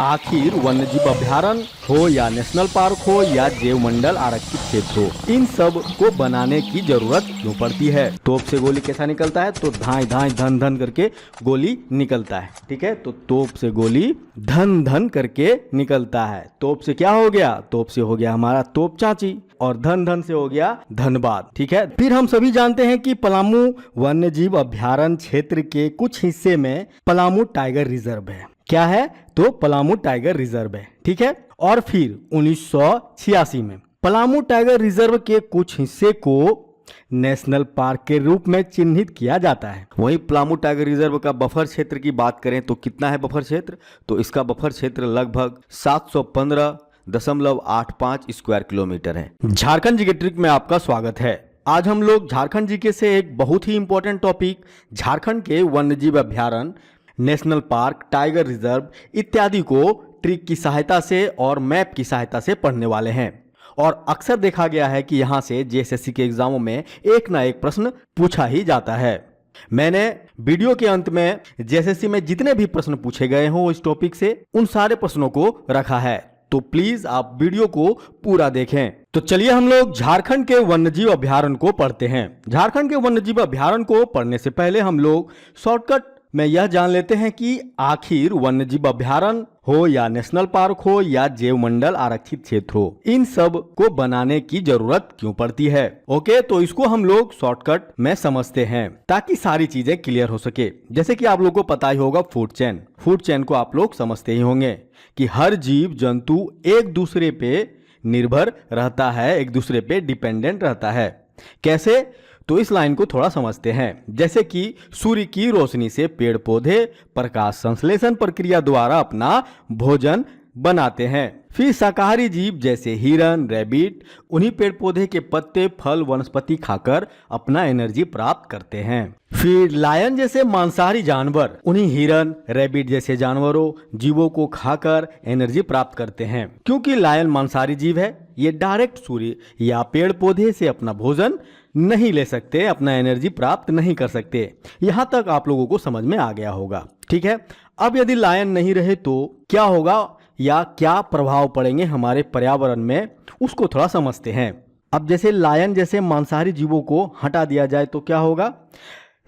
आखिर वन्यजीव अभ्यारण्य हो या नेशनल पार्क हो या जैव मंडल आरक्षित क्षेत्र हो, इन सब को बनाने की जरूरत क्यों पड़ती है। तोप से गोली कैसा निकलता है, तो धाई धाई धन धन करके गोली निकलता है। ठीक है, तो तोप से गोली धन धन करके निकलता है। तोप से क्या हो गया, तोप से हो गया हमारा तोप चाची, और धन धन से हो गया धनबाद। ठीक है, फिर हम सभी जानते हैं कि पलामू वन्यजीव अभ्यारण्य क्षेत्र के कुछ हिस्से में पलामू टाइगर रिजर्व है। क्या है, तो पलामू टाइगर रिजर्व है। ठीक है, और फिर 1986 में पलामू टाइगर रिजर्व के कुछ हिस्से को नेशनल पार्क के रूप में चिन्हित किया जाता है। वहीं पलामू टाइगर रिजर्व का बफर क्षेत्र की बात करें तो कितना है बफर क्षेत्र, तो इसका बफर क्षेत्र लगभग 715.85 स्क्वायर किलोमीटर है। झारखंड जीके ट्रिक में आपका स्वागत है। आज हम लोग झारखंड जीके से एक बहुत ही इंपॉर्टेंट टॉपिक झारखंड के वन्यजीव अभ्यारण्य, नेशनल पार्क, टाइगर रिजर्व इत्यादि को ट्रिक की सहायता से और मैप की सहायता से पढ़ने वाले हैं। और अक्सर देखा गया है कि यहाँ से जेएसएससी के एग्जामों में एक ना एक प्रश्न पूछा ही जाता है। मैंने वीडियो के अंत में जेएसएससी में जितने भी प्रश्न पूछे गए हों इस टॉपिक से, उन सारे प्रश्नों को रखा है, तो प्लीज आप वीडियो को पूरा देखें। तो चलिए हम लोग झारखंड के वन्यजीव अभ्यारण्य को पढ़ते हैं। झारखंड के वन्यजीव अभ्यारण्य को पढ़ने से पहले हम लोग शॉर्टकट में यह जान लेते हैं कि आखिर वन्यजीव अभ्यारण्य हो या नेशनल पार्क हो या जैव मंडल आरक्षित क्षेत्र हो, इन सब को बनाने की जरूरत क्यों पड़ती है। ओके, तो इसको हम लोग शॉर्टकट में समझते हैं ताकि सारी चीजें क्लियर हो सके। जैसे कि आप लोगों को पता ही होगा फूड चेन, फूड चेन को आप लोग समझते ही होंगे कि हर जीव जंतु एक दूसरे पे निर्भर रहता है, एक दूसरे पे डिपेंडेंट रहता है। कैसे, तो इस लाइन को थोड़ा समझते हैं। जैसे कि सूर्य की रोशनी से पेड़ पौधे प्रकाश संश्लेषण प्रक्रिया द्वारा अपना भोजन बनाते हैं। फिर शाकाहारी जीव जैसे हिरन, रैबिट उन्हीं पेड़ पौधे के पत्ते, फल, वनस्पति खाकर अपना एनर्जी प्राप्त करते हैं। फिर लायन जैसे मांसाहारी जानवर उन्हीं हिरन, रैबिट जैसे जानवरों, जीवों को खाकर एनर्जी प्राप्त करते हैं। क्योंकि लायन मांसाहारी जीव है, ये डायरेक्ट सूर्य या पेड़ पौधे से अपना भोजन नहीं ले सकते, अपना एनर्जी प्राप्त नहीं कर सकते। यहां तक आप लोगों को समझ में आ गया होगा। ठीक है, अब यदि लायन नहीं रहे तो क्या होगा या क्या प्रभाव पड़ेंगे हमारे पर्यावरण में, उसको थोड़ा समझते हैं। अब जैसे लायन जैसे मांसाहारी जीवों को हटा दिया जाए तो क्या होगा,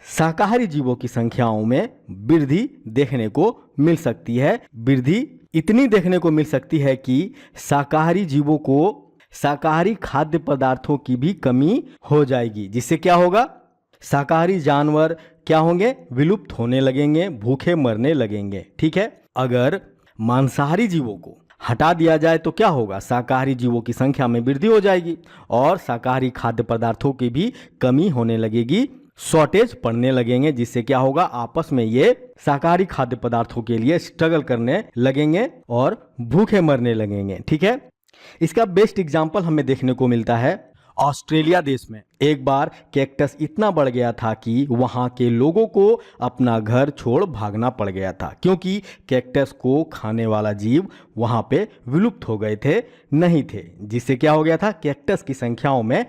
शाकाहारी जीवों की संख्याओं में वृद्धि देखने को मिल सकती है। वृद्धि इतनी देखने को मिल सकती है कि शाकाहारी जीवों को शाकाहारी खाद्य पदार्थों की भी कमी हो जाएगी, जिससे क्या होगा, शाकाहारी जानवर क्या होंगे, विलुप्त होने लगेंगे, भूखे मरने लगेंगे। ठीक है, अगर मांसाहारी जीवों को हटा दिया जाए तो क्या होगा, शाकाहारी जीवों की संख्या में वृद्धि हो जाएगी और शाकाहारी खाद्य पदार्थों की भी कमी होने लगेगी, शॉर्टेज पड़ने लगेंगे, जिससे क्या होगा, आपस में ये शाकाहारी खाद्य पदार्थों के लिए स्ट्रगल करने लगेंगे और भूखे मरने लगेंगे। ठीक है, इसका बेस्ट एग्जाम्पल हमें देखने को मिलता है ऑस्ट्रेलिया देश में। एक बार कैक्टस इतना बढ़ गया था कि वहां के लोगों को अपना घर छोड़ भागना पड़ गया था, क्योंकि कैक्टस को खाने वाला जीव वहां पे विलुप्त हो गए थे, नहीं थे, जिससे क्या हो गया था, कैक्टस की संख्याओं में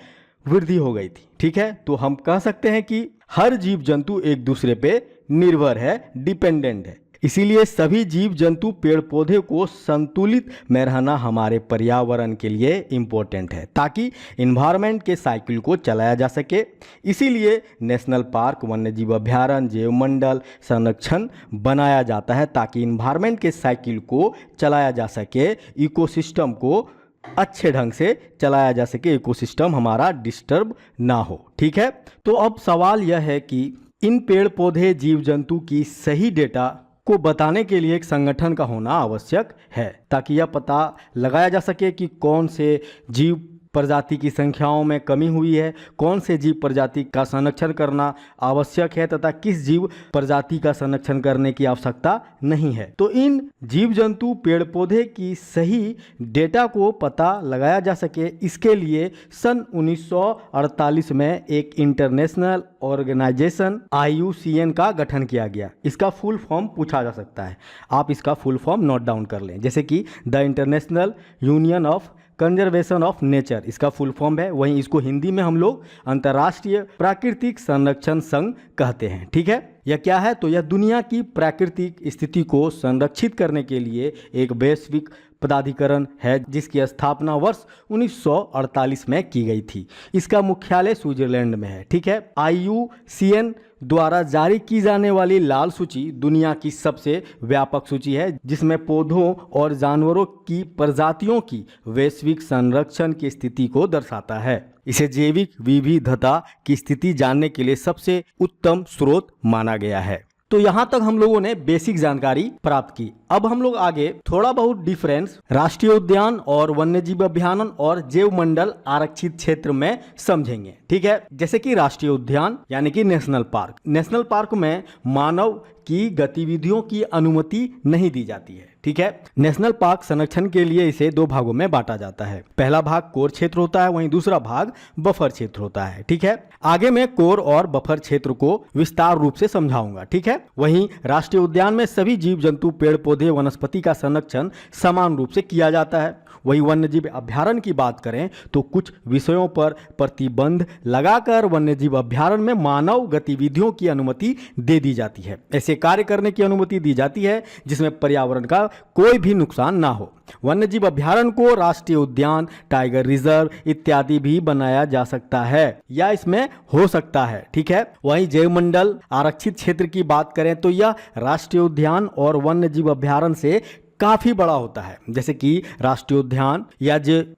वृद्धि हो गई थी। ठीक है, तो हम कह सकते हैं कि हर जीव जंतु एक दूसरे पे निर्भर है, डिपेंडेंट है। इसीलिए सभी जीव जंतु पेड़ पौधे को संतुलित में रहना हमारे पर्यावरण के लिए इम्पोर्टेंट है, ताकि इन्वायरमेंट के साइकिल को चलाया जा सके। इसीलिए नेशनल पार्क, वन्यजीव अभ्यारण्य, जैव मंडल संरक्षण बनाया जाता है, ताकि इन्वायरमेंट के साइकिल को चलाया जा सके, इकोसिस्टम को अच्छे ढंग से चलाया जा सके, इकोसिस्टम हमारा डिस्टर्ब ना हो। ठीक है, तो अब सवाल यह है कि इन पेड़ पौधे जीव जंतु की सही डेटा को बताने के लिए एक संगठन का होना आवश्यक है, ताकि यह पता लगाया जा सके कि कौन से जीव प्रजाति की संख्याओं में कमी हुई है, कौन से जीव प्रजाति का संरक्षण करना आवश्यक है तथा किस जीव प्रजाति का संरक्षण करने की आवश्यकता नहीं है। तो इन जीव जंतु पेड़ पौधे की सही डेटा को पता लगाया जा सके, इसके लिए सन 1948 में एक इंटरनेशनल ऑर्गेनाइजेशन IUCN का गठन किया गया। इसका फुल फॉर्म पूछा जा सकता है, आप इसका फुल फॉर्म नोट डाउन कर लें, जैसे कि the international union of conservation of nature इसका फुल फॉर्म है। वहीं इसको हिंदी में हम लोग अंतर्राष्ट्रीय प्राकृतिक संरक्षण संघ कहते हैं। ठीक है, यह क्या है? तो यह दुनिया की प्राकृतिक स्थिति को संरक्षित करने के लिए एक वैश्विक प्राधिकरण है जिसकी स्थापना वर्ष 1948 में की गई थी। इसका मुख्यालय स्विट्जरलैंड में है। ठीक है। IUCN द्वारा जारी की जाने वाली लाल सूची दुनिया की सबसे व्यापक सूची है जिसमें पौधों और जानवरों की प्रजातियों की वैश्विक संरक्षण की स्थिति को दर्शाता है। इसे जैविक विविधता की स्थिति जानने के लिए सबसे उत्तम स्रोत माना गया है। तो यहाँ तक हम लोगों ने बेसिक जानकारी प्राप्त की। अब हम लोग आगे थोड़ा बहुत डिफरेंस राष्ट्रीय उद्यान और वन्यजीव अभयारण्य और जैव मंडल आरक्षित क्षेत्र में समझेंगे। ठीक है। जैसे कि राष्ट्रीय उद्यान यानी कि नेशनल पार्क। नेशनल पार्क में मानव की गतिविधियों की अनुमति नहीं दी जाती है। ठीक है। नेशनल पार्क संरक्षण के लिए इसे दो भागों में बांटा जाता है। पहला भाग कोर क्षेत्र होता है, वहीं दूसरा भाग बफर क्षेत्र होता है। ठीक है। आगे मैं कोर और बफर क्षेत्र को विस्तार रूप से समझाऊंगा। ठीक है। वहीं राष्ट्रीय उद्यान में सभी जीव जंतु, पेड़ पौधे, वनस्पति का संरक्षण समान रूप से किया जाता है। वही वन्यजीव अभयारण्य की बात करें तो कुछ विषयों पर प्रतिबंध लगाकर वन्यजीव अभयारण्य में मानव गतिविधियों की अनुमति दे दी जाती है। ऐसे कार्य करने की अनुमति दी जाती है जिसमें पर्यावरण का कोई भी नुकसान ना हो। वन्यजीव अभयारण्य को राष्ट्रीय उद्यान, टाइगर रिजर्व इत्यादि भी बनाया जा सकता है या इसमें हो सकता है। ठीक है। वहीं जैव मंडल आरक्षित क्षेत्र की बात करें तो यह राष्ट्रीय उद्यान और वन्यजीव अभयारण्य से काफी बड़ा होता है। जैसे कि राष्ट्रीय उद्यान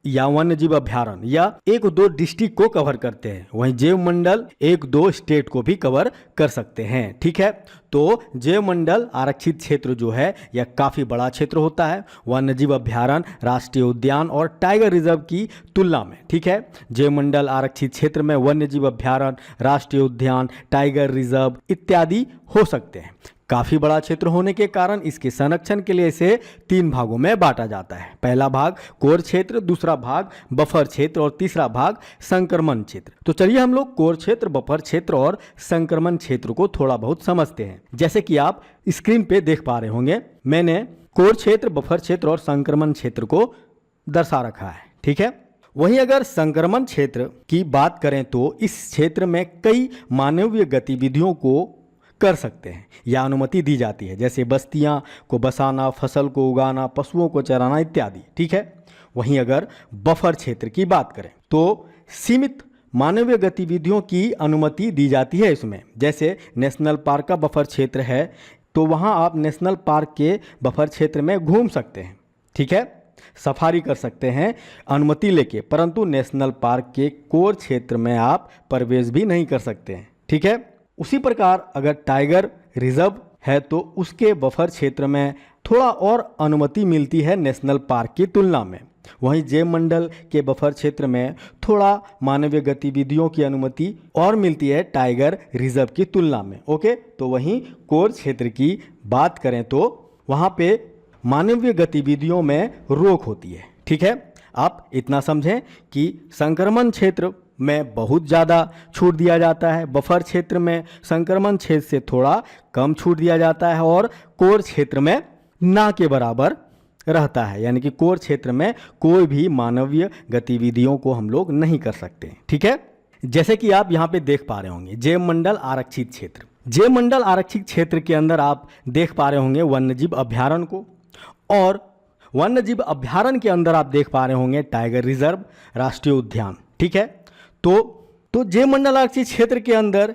या वन्यजीव अभयारण्य या एक दो डिस्ट्रिक्ट को कवर करते हैं, वहीं जैव मंडल एक दो स्टेट को भी कवर कर सकते हैं। ठीक है। तो जैव मंडल आरक्षित क्षेत्र जो है यह काफी बड़ा क्षेत्र होता है वन्यजीव अभयारण्य, राष्ट्रीय उद्यान और टाइगर रिजर्व की तुलना में। ठीक है। जैव मंडल आरक्षित क्षेत्र में वन्यजीव अभयारण्य, राष्ट्रीय उद्यान, टाइगर रिजर्व इत्यादि हो सकते हैं। काफी बड़ा क्षेत्र होने के कारण इसके संरक्षण के लिए इसे तीन भागों में बांटा जाता है। पहला भाग कोर क्षेत्र, दूसरा भाग बफर क्षेत्र और तीसरा भाग संक्रमण क्षेत्र। तो चलिए हम लोग कोर क्षेत्र, बफर क्षेत्र और संक्रमण क्षेत्र को थोड़ा बहुत समझते हैं। जैसे कि आप स्क्रीन पे देख पा रहे होंगे, मैंने कोर क्षेत्र, बफर क्षेत्र और संक्रमण क्षेत्र को दर्शा रखा है। ठीक है। वहीं अगर संक्रमण क्षेत्र की बात करें तो इस क्षेत्र में कई मानवीय गतिविधियों को कर सकते हैं या अनुमति दी जाती है, जैसे बस्तियां को बसाना, फसल को उगाना, पशुओं को चराना इत्यादि। ठीक है। वहीं अगर बफर क्षेत्र की बात करें तो सीमित मानवीय गतिविधियों की अनुमति दी जाती है इसमें। जैसे नेशनल पार्क का बफर क्षेत्र है तो वहां आप नेशनल पार्क के बफर क्षेत्र में घूम सकते हैं। ठीक है। सफारी कर सकते हैं अनुमति लेके, परंतु नेशनल पार्क के कोर क्षेत्र में आप प्रवेश भी नहीं कर सकते हैं। ठीक है। उसी प्रकार अगर टाइगर रिजर्व है तो उसके बफर क्षेत्र में थोड़ा और अनुमति मिलती है नेशनल पार्क की तुलना में। वहीं जैव मंडल के बफर क्षेत्र में थोड़ा मानवीय गतिविधियों की अनुमति और मिलती है टाइगर रिजर्व की तुलना में। ओके। तो वहीं कोर क्षेत्र की बात करें तो वहां पे मानवीय गतिविधियों में रोक होती है। ठीक है। आप इतना समझें कि संक्रमण क्षेत्र में बहुत ज़्यादा छूट दिया जाता है, बफर क्षेत्र में संक्रमण क्षेत्र से थोड़ा कम छूट दिया जाता है और कोर क्षेत्र में ना के बराबर रहता है, यानी कि कोर क्षेत्र में कोई भी मानवीय गतिविधियों को हम लोग नहीं कर सकते। ठीक है। जैसे कि आप यहाँ पे देख पा रहे होंगे जैव मंडल आरक्षित क्षेत्र। जैव मंडल आरक्षित क्षेत्र के अंदर आप देख पा रहे होंगे वन्यजीव अभयारण्य को, और वन्यजीव अभयारण्य के अंदर आप देख पा रहे होंगे टाइगर रिजर्व, राष्ट्रीय उद्यान। ठीक है। तो जैव मंडल आरक्षित क्षेत्र के अंदर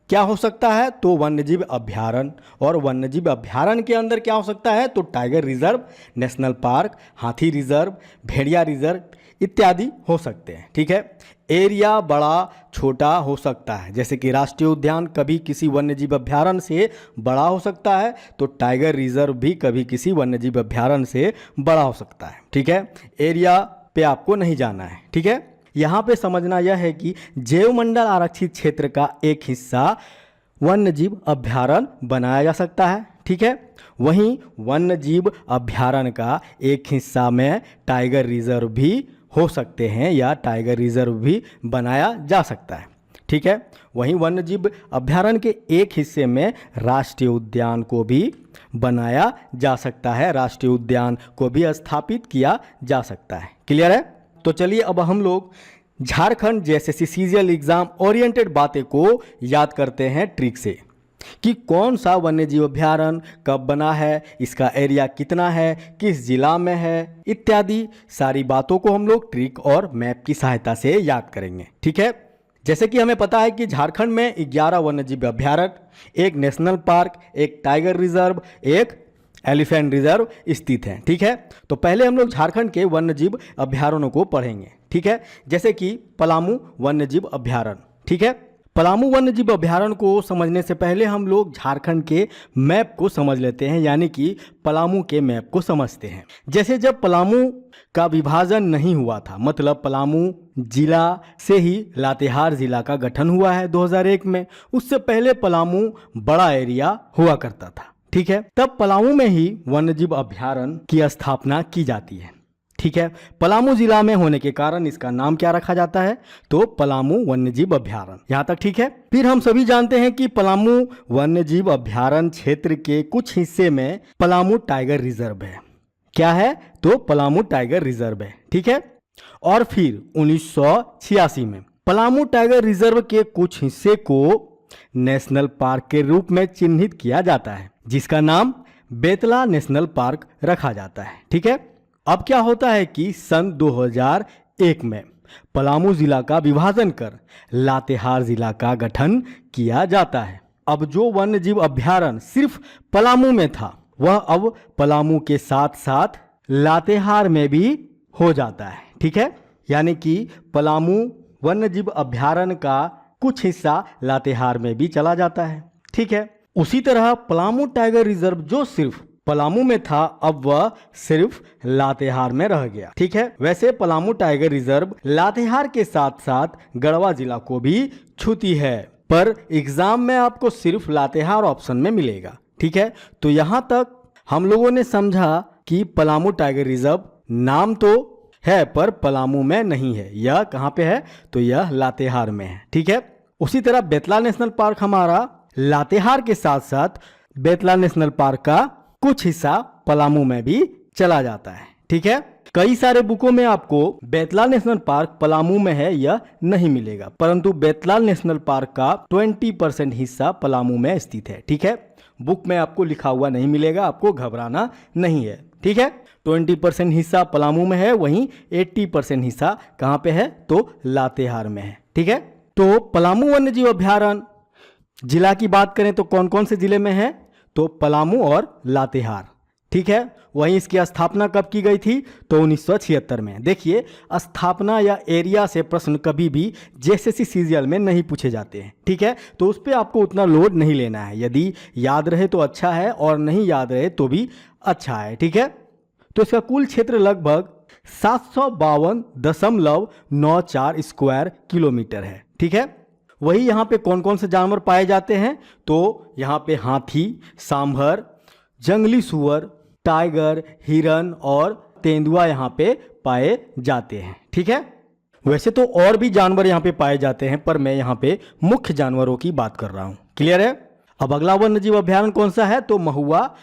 क्या हो सकता है? तो वन्यजीव अभयारण्य, और वन्यजीव अभयारण्य के अंदर क्या हो सकता है? तो टाइगर रिजर्व, नेशनल पार्क, हाथी रिजर्व, भेड़िया रिजर्व इत्यादि हो सकते हैं। ठीक है। एरिया बड़ा छोटा हो सकता है, जैसे कि राष्ट्रीय उद्यान कभी किसी वन्यजीव अभयारण्य से बड़ा हो सकता है तो टाइगर रिजर्व भी कभी किसी वन्यजीव अभयारण्य से बड़ा हो सकता है। ठीक है। एरिया पे आपको नहीं जाना है। ठीक है। यहाँ पे समझना यह है कि जैव मंडल आरक्षित क्षेत्र का एक हिस्सा वन्यजीव अभयारण्य बनाया जा सकता है। ठीक है। वहीं वन्यजीव अभयारण्य का एक हिस्सा में टाइगर रिजर्व भी हो सकते हैं या टाइगर रिजर्व भी बनाया जा सकता है। ठीक है। वहीं वन्यजीव अभयारण्य के एक हिस्से में राष्ट्रीय उद्यान को भी बनाया जा सकता है, राष्ट्रीय उद्यान को भी स्थापित किया जा सकता है। क्लियर है? तो चलिए अब हम लोग झारखंड जैसे सीजीएल एग्जाम ओरिएंटेड बातें को याद करते हैं ट्रिक से। कि कौन सा वन्यजीव अभयारण्य कब बना है, इसका एरिया कितना है, किस जिला में है, इत्यादि सारी बातों को हम लोग ट्रिक और मैप की सहायता से याद करेंगे। ठीक है, जैसे कि हमें पता है कि झारखंड में 11 वन्यजीव अभयारण्य, एक नेशनल पार्क, एक टाइगर रिजर्व, एक एलिफेंट रिजर्व स्थित हैं। ठीक है, तो पहले हम लोग झारखंड के वन्यजीव अभयारण्यों को पढ़ेंगे। ठीक है, जैसे कि पलामू वन्यजीव अभयारण्य। ठीक है, पलामू वन्यजीव अभयारण्य को समझने से पहले हम लोग झारखंड के मैप को समझ लेते हैं, यानी कि पलामू के मैप को समझते हैं। जैसे जब पलामू का विभाजन नहीं हुआ था, मतलब पलामू जिला से ही लातेहार जिला का गठन हुआ है 2001 में, उससे पहले पलामू बड़ा एरिया हुआ करता था। ठीक है, तब पलामू में ही वन्यजीव अभयारण्य की स्थापना की जाती है। ठीक है, पलामू जिला में होने के कारण इसका नाम क्या रखा जाता है, तो पलामू वन्यजीव अभयारण्य। यहाँ तक ठीक है। फिर हम सभी जानते हैं कि पलामू वन्यजीव अभयारण्य क्षेत्र के कुछ हिस्से में पलामू टाइगर रिजर्व है। क्या है, तो पलामू टाइगर रिजर्व है। ठीक है, और फिर 1986 में पलामू टाइगर रिजर्व के कुछ हिस्से को नेशनल पार्क के रूप में चिन्हित किया जाता है, जिसका नाम बेतला नेशनल पार्क रखा जाता है। ठीक है, अब क्या होता है कि सन 2001 में पलामू जिला का विभाजन कर लातेहार जिला का गठन किया जाता है। अब जो वन्यजीव अभयारण्य सिर्फ पलामू में था, वह अब पलामू के साथ साथ लातेहार में भी हो जाता है। ठीक है, यानी कि पलामू वन्यजीव अभयारण्य का कुछ हिस्सा लातेहार में भी चला जाता है। ठीक है, उसी तरह पलामू टाइगर रिजर्व जो सिर्फ पलामू में था, अब वह सिर्फ लातेहार में रह गया। ठीक है, वैसे पलामू टाइगर रिजर्व लातेहार के साथ साथ गढ़वा जिला को भी छूती है, पर एग्जाम में आपको सिर्फ लातेहार ऑप्शन में मिलेगा। ठीक है, तो यहाँ तक हम लोगों ने समझा कि पलामू टाइगर रिजर्व नाम तो है पर पलामू में नहीं है। यह कहाँ पे है, तो यह लातेहार में है। ठीक है, उसी तरह बेतला नेशनल पार्क हमारा लातेहार के साथ साथ बेतला नेशनल पार्क का कुछ हिस्सा पलामू में भी चला जाता है। ठीक है, कई सारे बुकों में आपको बेतला नेशनल पार्क पलामू में है यह नहीं मिलेगा, परंतु बेतला नेशनल पार्क का 20% हिस्सा पलामू में स्थित है। ठीक है, बुक में आपको लिखा हुआ नहीं मिलेगा, आपको घबराना नहीं है। ठीक है, 20% हिस्सा पलामू में है, वहीं 80% हिस्सा कहाँ पे है, तो लातेहार में है। ठीक है, तो पलामू वन्यजीव अभयारण्य जिला की बात करें तो कौन कौन से जिले में है, तो पलामू और लातेहार। ठीक है, वहीं इसकी स्थापना कब की गई थी, तो 1976 में। देखिए, स्थापना या एरिया से प्रश्न कभी भी जेएसएससी सीजीएल में नहीं पूछे जाते हैं। ठीक है, तो उस पर आपको उतना लोड नहीं लेना है, यदि याद रहे तो अच्छा है और नहीं याद रहे तो भी अच्छा है। ठीक है, तो इसका कुल क्षेत्र लगभग 752.94 स्क्वायर किलोमीटर है। ठीक है, वही यहाँ पे कौन कौन से जानवर पाए जाते हैं, तो यहाँ पे हाथी, सांभर, जंगली सुअर, टाइगर, हिरन और तेंदुआ यहाँ पे पाए जाते हैं। ठीक है, वैसे तो और भी जानवर यहाँ पे पाए जाते हैं, पर मैं यहाँ पे मुख्य जानवरों की बात कर रहा हूँ। क्लियर है। अब अगला वन्यजीव अभयारण्य कौन सा है, तो महुआ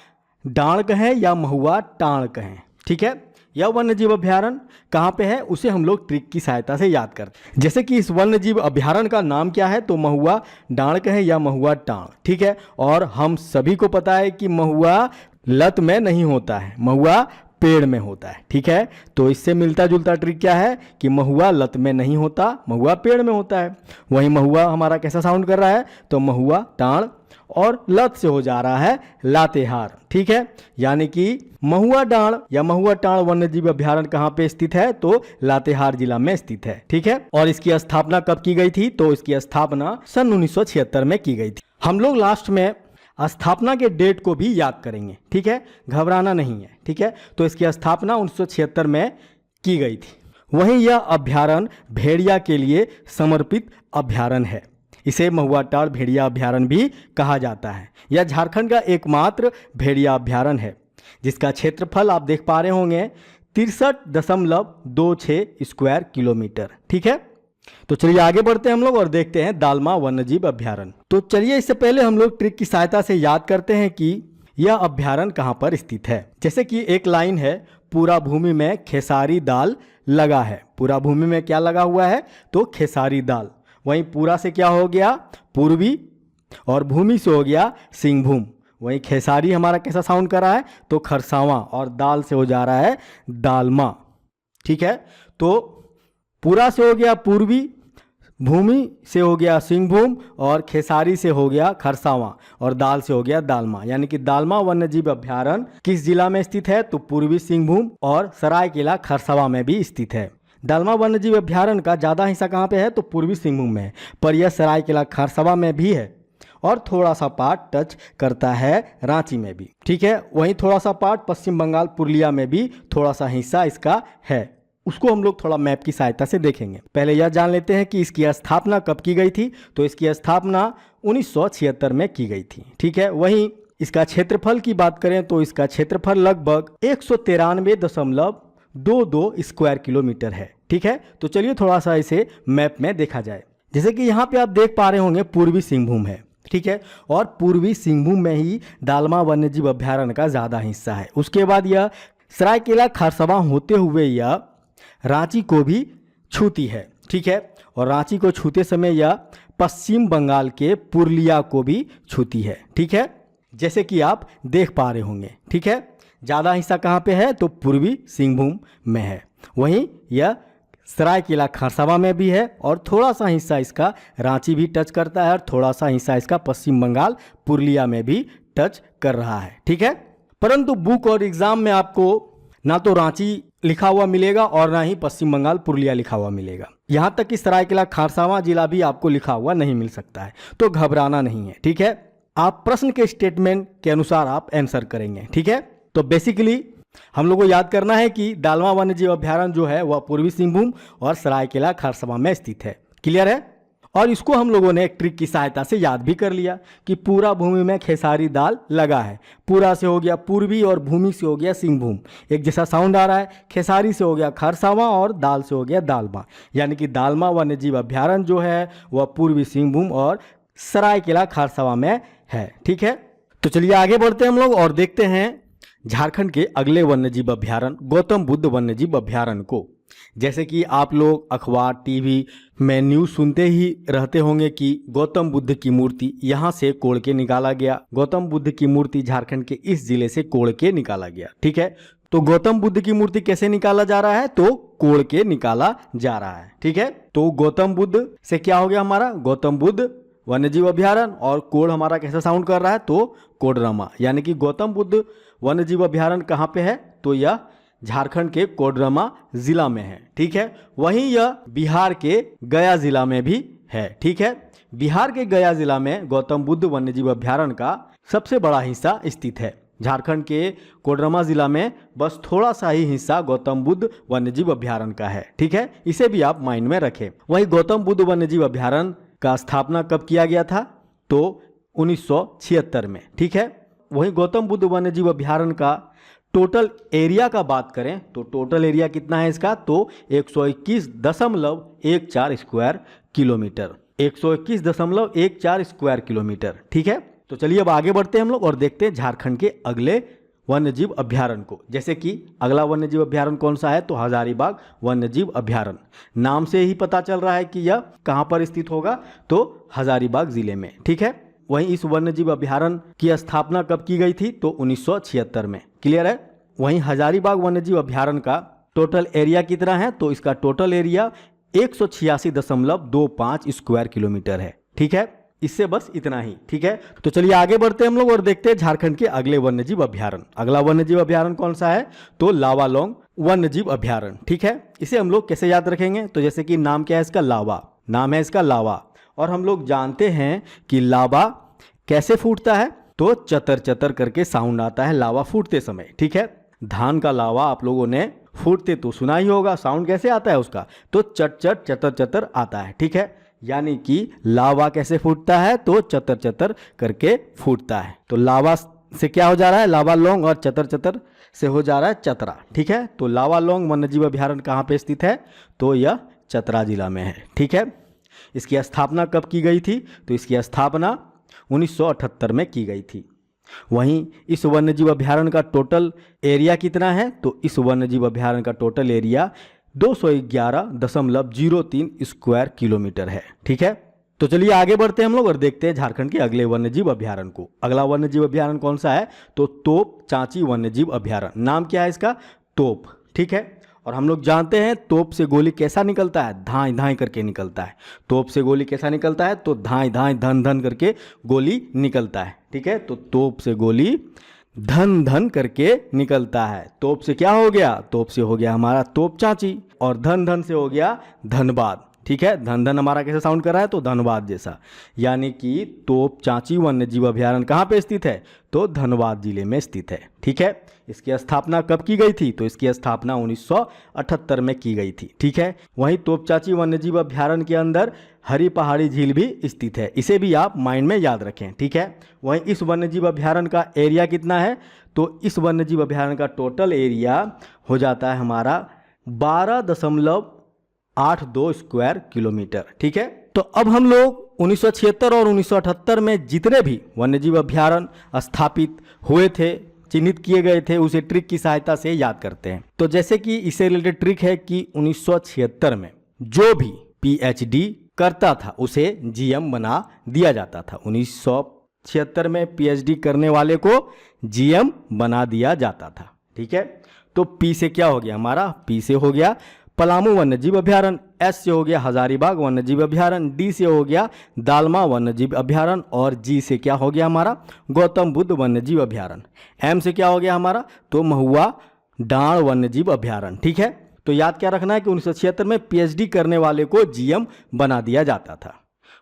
डांड़ कहें या महुआ टांड़ कहें। ठीक है, यह वन्यजीव अभयारण्य कहाँ पे है, उसे हम लोग ट्रिक की सहायता से याद करते हैं। जैसे कि इस वन्यजीव अभयारण्य का नाम क्या है, तो महुआ डांड़ कहें या महुआ टांड़। ठीक है, और हम सभी को पता है कि महुआ लत में नहीं होता है, महुआ पेड़ में होता है। ठीक है, तो इससे मिलता जुलता ट्रिक क्या है कि महुआ लत में नहीं होता, महुआ पेड़ में होता है। वहीं महुआ हमारा कैसा साउंड कर रहा है, तो महुआ टांड़, और लत से हो जा रहा है लातेहार। ठीक है, यानी कि महुआ डांड़ या महुआ टांड़ वन्यजीव अभयारण्य कहाँ पे स्थित है, तो लातेहार जिला में स्थित है। ठीक है, और इसकी स्थापना कब की गई थी, तो इसकी स्थापना सन 1976 में की गई थी। हम लोग लास्ट में स्थापना के डेट को भी याद करेंगे। ठीक है, घबराना नहीं है। ठीक है, तो इसकी स्थापना 1976 में की गई थी। वहीं यह अभयारण्य भेड़िया के लिए समर्पित अभयारण्य है। इसे महुआ टांड़ भेड़िया अभयारण्य भी कहा जाता है। यह झारखंड का एकमात्र भेड़िया अभयारण्य है, जिसका क्षेत्रफल आप देख पा रहे होंगे 63.26 स्क्वायर किलोमीटर। ठीक है, तो चलिए आगे बढ़ते हैं हम लोग और देखते हैं दालमा वन्यजीव अभयारण्य। तो चलिए इससे पहले हम लोग ट्रिक की सहायता से याद करते हैं कि यह अभयारण्य कहाँ पर स्थित है। जैसे कि एक लाइन है, पूरा भूमि में खेसारी दाल लगा है। पूरा भूमि में क्या लगा हुआ है, तो खेसारी दाल। वहीं पूरा से क्या हो गया, पूर्वी, और भूमि से हो गया सिंहभूम। वहीं खेसारी हमारा कैसा साउंड कर रहा है, तो खरसावां, और दाल से हो जा रहा है दालमा। ठीक है, तो पूरा से हो गया पूर्वी, भूमि से हो गया सिंहभूम, और खेसारी से हो गया खरसावां, और दाल से हो गया दालमा। यानी कि दालमा वन्यजीव अभ्यारण्य किस जिला में स्थित है, तो पूर्वी सिंहभूम और सरायकेला खरसावां में भी स्थित है। दालमा वन्यजीव अभ्यारण्य का ज़्यादा हिस्सा कहाँ पे है, तो पूर्वी सिंहभूम में है, पर यह सरायकेला खरसावां में भी है, और थोड़ा सा पार्ट टच करता है रांची में भी। ठीक है, वहीं थोड़ा सा पार्ट पश्चिम बंगाल पुरुलिया में भी थोड़ा सा हिस्सा इसका है, उसको हम लोग थोड़ा मैप की सहायता से देखेंगे। पहले यह जान लेते हैं कि इसकी स्थापना कब की गई थी, तो इसकी स्थापना 1976 में की गई थी। ठीक है, वहीं इसका क्षेत्रफल की बात करें तो इसका क्षेत्रफल लगभग 193.22 स्क्वायर किलोमीटर है। ठीक है, तो चलिए थोड़ा सा इसे मैप में देखा जाए। जैसे कि यहाँ पे आप देख पा रहे होंगे पूर्वी सिंहभूम है। ठीक है, और पूर्वी सिंहभूम में ही दालमा वन्यजीव अभ्यारण्य का ज़्यादा हिस्सा है। उसके बाद यह सरायकेला खरसावां होते हुए यह रांची को भी छूती है। ठीक है, और रांची को छूते समय यह पश्चिम बंगाल के पुरुलिया को भी छूती है। ठीक है, जैसे कि आप देख पा रहे होंगे। ठीक है, ज़्यादा हिस्सा कहाँ पे है, तो पूर्वी सिंहभूम में है। वहीं यह सरायकेला खरसावां में भी है, और थोड़ा सा हिस्सा इसका रांची भी टच करता है, और थोड़ा सा हिस्सा इसका पश्चिम बंगाल पुरुलिया में भी टच कर रहा है। ठीक है, परंतु बुक और एग्जाम में आपको ना तो रांची लिखा हुआ मिलेगा और ना ही पश्चिम बंगाल पुरुलिया लिखा हुआ मिलेगा। यहां तक कि सरायकेला खरसावां जिला भी आपको लिखा हुआ नहीं मिल सकता है, तो घबराना नहीं है। ठीक है, आप प्रश्न के स्टेटमेंट के अनुसार आप आंसर करेंगे। ठीक है, तो बेसिकली हम लोग को याद करना है कि दालमा वन्यजीव अभ्यारण्य जो है वह पूर्वी सिंहभूम और सरायकेला खरसावां में स्थित है। क्लियर है, और इसको हम लोगों ने एक ट्रिक की सहायता से याद भी कर लिया कि पूरा भूमि में खेसारी दाल लगा है। पूरा से हो गया पूर्वी और भूमि से हो गया सिंहभूम, एक जैसा साउंड आ रहा है। खेसारी से हो गया खरसावां और दाल से हो गया दालमा, यानी कि दालमा वन्यजीव अभ्यारण्य जो है वह पूर्वी सिंहभूम और सरायकेला खरसावां में है। ठीक है, तो चलिए आगे बढ़ते हैं हम लोग और देखते हैं झारखंड के अगले वन्यजीव अभ्यारण्य गौतम बुद्ध वन्यजीव अभ्यारण्य को। जैसे कि आप लोग अखबार टीवी में न्यूज़ सुनते ही रहते होंगे कि गौतम बुद्ध की मूर्ति यहाँ से कोड़ के निकाला गया। गौतम बुद्ध की मूर्ति झारखंड के इस जिले से कोड़ के निकाला गया। ठीक है, तो गौतम बुद्ध की मूर्ति कैसे निकाला जा रहा है, तो कोड़ के निकाला जा रहा है। ठीक है, तो गौतम बुद्ध से क्या हो गया हमारा गौतम बुद्ध वन्यजीव अभ्यारण्य, और कोड हमारा कैसा साउंड कर रहा है, तो कोडरमा। यानी कि गौतम बुद्ध वन्यजीव अभ्यारण्य कहाँ पे है, तो यह झारखंड के कोडरमा जिला में है। ठीक है, वहीं यह बिहार के गया जिला में भी है। ठीक है, बिहार के गया जिला में गौतम बुद्ध वन्यजीव अभ्यारण्य का सबसे बड़ा हिस्सा स्थित है। झारखंड के कोडरमा जिला में बस थोड़ा सा ही हिस्सा गौतम बुद्ध वन्यजीव अभ्यारण्य का है। ठीक है, इसे भी आप माइंड में रखें। वहीं गौतम बुद्ध वन्यजीव अभ्यारण्य का स्थापना कब किया गया था, तो 1976 में। ठीक है, वहीं गौतम बुद्ध वन्यजीव अभ्यारण्य का टोटल एरिया का बात करें तो टोटल एरिया कितना है इसका, तो 121.14 स्क्वायर किलोमीटर। 121.14 square kilometre. ठीक है, तो चलिए अब आगे बढ़ते हैं हम लोग और देखते हैं झारखंड के अगले वन्यजीव अभ्यारण्य को। जैसे कि अगला वन्यजीव अभ्यारण्य कौन सा है, तो हजारीबाग वन्यजीव अभ्यारण्य। नाम से ही पता चल रहा है कि यह कहाँ पर स्थित होगा, तो हजारीबाग जिले में। ठीक है, वहीं इस वन्यजीव अभ्यारण्य की स्थापना कब की गई थी, तो 1976 में। क्लियर है, वहीं हजारीबाग वन्यजीव अभ्यारण्य का टोटल एरिया कितना है, तो इसका टोटल एरिया 186.25 स्क्वायर किलोमीटर है। ठीक है, इससे बस इतना ही। ठीक है, तो चलिए आगे बढ़ते हैं हम लोग और देखते हैं झारखंड के अगले वन्यजीव अभ्यारण्य। अगला वन्यजीव अभ्यारण्य कौन सा है, तो लावालौंग वन्यजीव अभ्यारण्य। ठीक है, इसे हम लोग कैसे याद रखेंगे, तो जैसे कि नाम क्या है इसका, लावा। नाम है इसका लावा, और हम लोग जानते हैं कि लावा कैसे फूटता है, तो चतर चतर करके साउंड आता है लावा फूटते समय। ठीक है, धान का लावा आप लोगों ने फूटते तो सुना ही होगा, साउंड कैसे आता है उसका, तो चट चट चतर चतर आता है। ठीक है, यानी कि लावा कैसे फूटता है, तो चतर चतर करके फूटता है। तो लावा से क्या हो जा रहा है, लावा लौंग, और चतर चतर से हो जा रहा है चतरा। ठीक है, तो लावा लौंग वन्यजीव अभ्यारण्य कहाँ पे स्थित है, तो यह चतरा जिला में है। ठीक है, इसकी स्थापना कब की गई थी, तो इसकी स्थापना 1978 में की गई थी। वहीं इस वन्यजीव अभ्यारण्य का टोटल एरिया कितना है, तो इस वन्यजीव अभ्यारण्य का टोटल एरिया 211.03 स्क्वायर किलोमीटर है। ठीक है, तो चलिए आगे बढ़ते हैं हम लोग और देखते हैं झारखंड के अगले वन्यजीव अभ्यारण्य को। अगला वन्यजीव अभ्यारण्य कौन सा है? तो तोप चांची वन्यजीव अभ्यारण्य। नाम क्या है इसका? तोप। ठीक है, और हम लोग जानते हैं तोप से गोली कैसा निकलता है? धाई धाई करके निकलता है। तोप से गोली कैसा निकलता है? तो धाई धाई धन धन करके गोली निकलता है। ठीक है, तो तोप से गोली धन धन करके निकलता है। तोप से क्या हो गया? तोप से हो गया हमारा तोप चांची, और धन धन से हो गया धनबाद। ठीक है, धन धन हमारा कैसे साउंड कर रहा है? तो धनबाद जैसा। यानी कि तोप चांची वन्यजीव अभ्यारण्य कहाँ पे स्थित है? तो धनबाद जिले में स्थित है। ठीक है, इसकी स्थापना कब की गई थी? तो इसकी स्थापना 1978 में की गई थी। ठीक है, वहीं तोप चांची वन्यजीव अभ्यारण्य के अंदर हरी पहाड़ी झील भी स्थित है। इसे भी आप माइंड में याद रखें। ठीक है, वहीं इस वन्यजीव अभ्यारण्य का एरिया कितना है? तो इस वन्यजीव अभ्यारण्य का टोटल एरिया हो जाता है हमारा 12.82 स्क्वायर किलोमीटर। ठीक है, तो अब हम लोग 1976 और 1978 में जितने भी वन्यजीव अभ्यारण्य स्थापित हुए थे, चिन्हित किए गए थे, उसे ट्रिक की सहायता से याद करते हैं। तो जैसे कि इससे रिलेटेड ट्रिक है कि 1976 में जो भी पीएचडी करता था उसे जीएम बना दिया जाता था। 1976 में पीएचडी करने वाले को जीएम बना दिया जाता था। ठीक है, तो पी से क्या हो गया हमारा? पी से हो गया पलामू वन्यजीव अभ्यारण्य, एस से हो गया हजारीबाग वन्यजीव अभ्यारण्य, डी से हो गया दालमा वन्यजीव अभ्यारण्य, और जी से क्या हो गया हमारा? गौतम बुद्ध वन्यजीव अभ्यारण्य। एम से क्या हो गया हमारा? तो महुआ डांड वन्यजीव अभ्यारण्य। ठीक है, तो याद क्या रखना है कि 1976 में पीएचडी करने वाले को जीएम बना दिया जाता था।